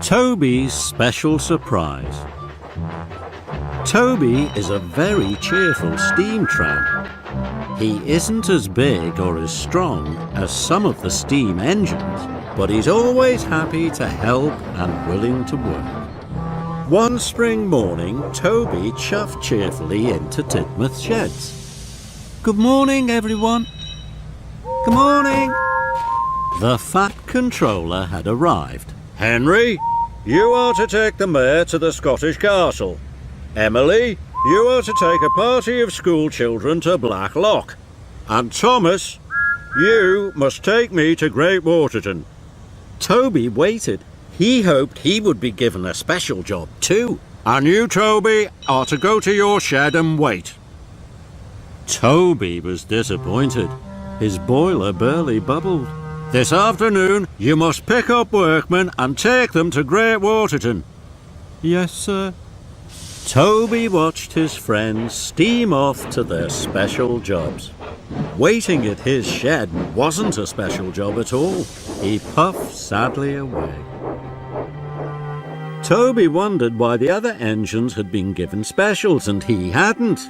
Toby's special surprise. Toby is a very cheerful steam tram. He isn't as big or as strong as some of the steam engines, but he's always happy to help and willing to work. One spring morning, Toby chuffed cheerfully into Tidmouth sheds. "Good morning, everyone." "Good morning." The Fat Controller had arrived. "Henry, you are to take the mare to the Scottish Castle. Emily, you are to take a party of school children to Blacklock. And Thomas, you must take me to Great Waterton." Toby waited. He hoped he would be given a special job too. "And you, Toby, are to go to your shed and wait." Toby was disappointed. His boiler barely bubbled. "This afternoon you must pick up workmen and take them to Great Waterton." "Yes, sir." Toby watched his friends steam off to their special jobs. Waiting at his shed wasn't a special job at all. He puffed sadly away. Toby wondered why the other engines had been given specials and he hadn't.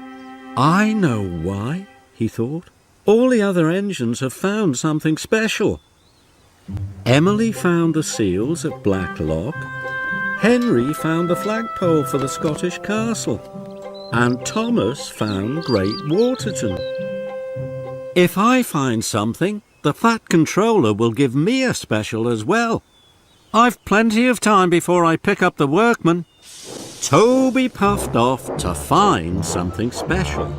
"I know why," he thought. "All the other engines have found something special. Emily found the seals at Blacklock. Henry found the flagpole for the Scottish Castle. And Thomas found Great Waterton. If I find something, the Fat Controller will give me a special as well. I've plenty of time before I pick up the workmen." Toby puffed off to find something special.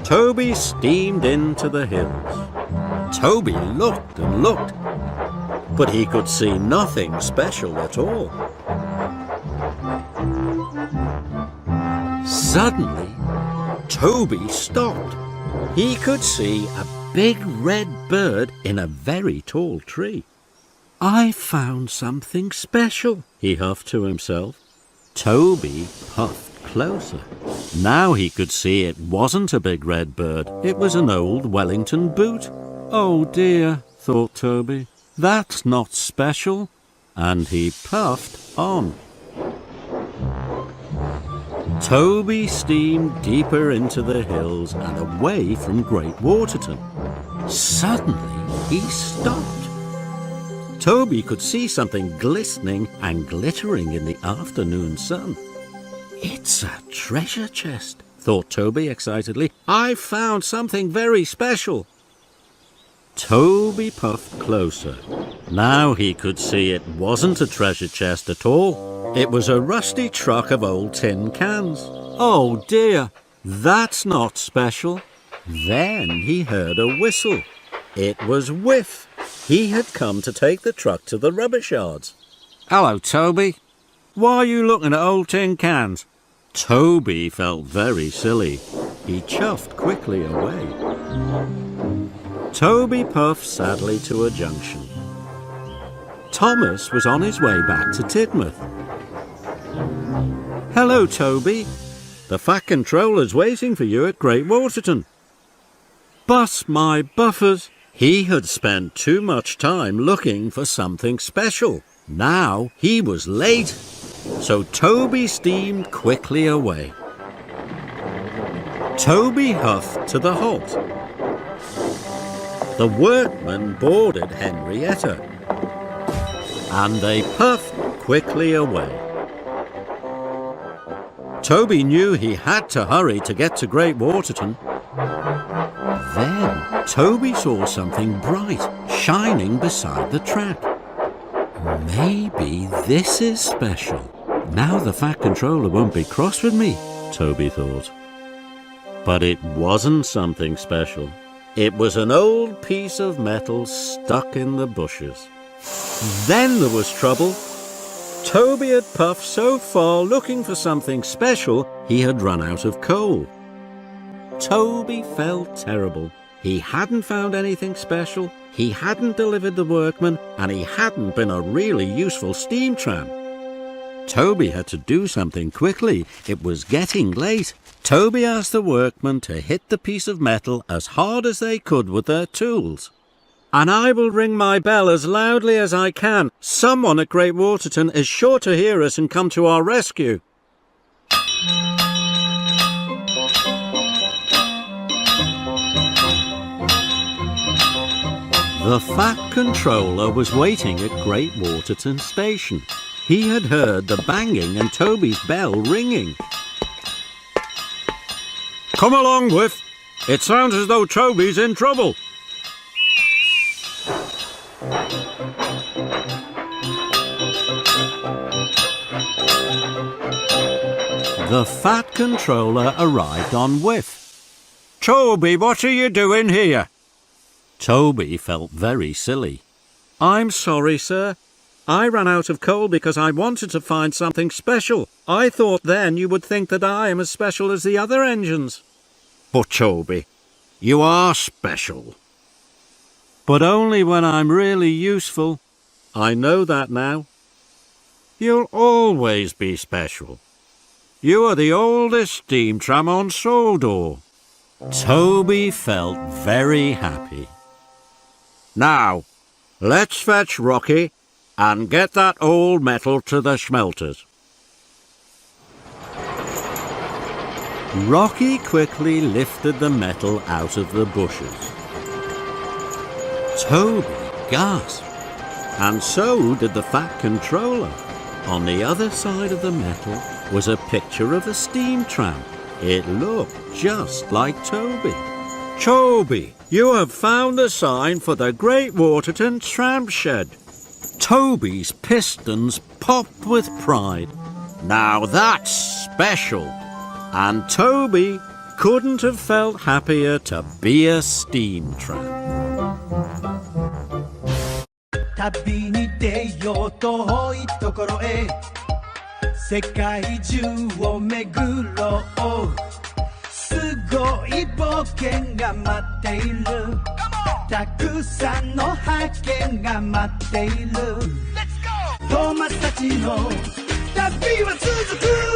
Toby steamed into the hills. Toby looked and looked, but he could see nothing special at all. Suddenly, Toby stopped. He could see a big red bird in a very tall tree. "I found something special," he huffed to himself. Toby puffed closer. Now he could see it wasn't a big red bird. It was an old Wellington boot. "Oh dear," thought Toby, "that's not special." And he puffed on. Toby steamed deeper into the hills and away from Great Waterton. Suddenly he stopped. Toby could see something glistening and glittering in the afternoon sun. "It's a treasure chest," thought Toby excitedly. "I've found something very special." Toby puffed closer. Now he could see it wasn't a treasure chest at all. It was a rusty truck of old tin cans. "Oh dear, that's not special." Then he heard a whistle. It was Whiff. He had come to take the truck to the rubbish yards. "Hello, Toby. Why are you looking at old tin cans?" Toby felt very silly. He chuffed quickly away. Toby puffed sadly to a junction. Thomas was on his way back to Tidmouth. "Hello, Toby. The Fat Controller's waiting for you at Great Waterton." Bust my buffers! He had spent too much time looking for something special. Now he was late. So Toby steamed quickly away. Toby huffed to the halt. The workmen boarded Henrietta, and they puffed quickly away. Toby knew he had to hurry to get to Great Waterton. Then Toby saw something bright shining beside the track. "Maybe this is special. Now the Fat Controller won't be cross with me," Toby thought. But it wasn't something special. It was an old piece of metal stuck in the bushes. Then there was trouble. Toby had puffed so far looking for something special, he had run out of coal. Toby felt terrible. He hadn't found anything special, he hadn't delivered the workmen, and he hadn't been a really useful steam tram. Toby had to do something quickly. It was getting late. Toby asked the workmen to hit the piece of metal as hard as they could with their tools. and I will ring my bell as loudly as I can. Someone at Great Waterton is sure to hear us and come to our rescue. The Fat Controller was waiting at Great Waterton Station. He had heard the banging and Toby's bell ringing. Come along, Whiff. It sounds as though Toby's in trouble. The Fat Controller arrived on Whiff. Toby, what are you doing here? Toby felt very silly. I'm sorry, sir. I ran out of coal because I wanted to find something special. I thought then you would think that I am as special as the other engines. But Toby, you are special. But only when I'm really useful. I know that now. You'll always be special. You are the oldest steam tram on Sodor. Toby felt very happy. Now, let's fetch Rocky and get that old metal to the smelters. Rocky quickly lifted the metal out of the bushes. Toby gasped, and so did the Fat Controller. On the other side of the metal was a picture of a steam tram. It looked just like Toby. Toby, you have found the sign for the Great Waterton tram shed. Toby's pistons popped with pride. Now that's special. And Toby couldn't have felt happier to be a steam tram. 旅に出よう遠いところへ世界中を巡ろうすごい冒険が待っているたくさんの発見が待っているトーマスたちの旅は続く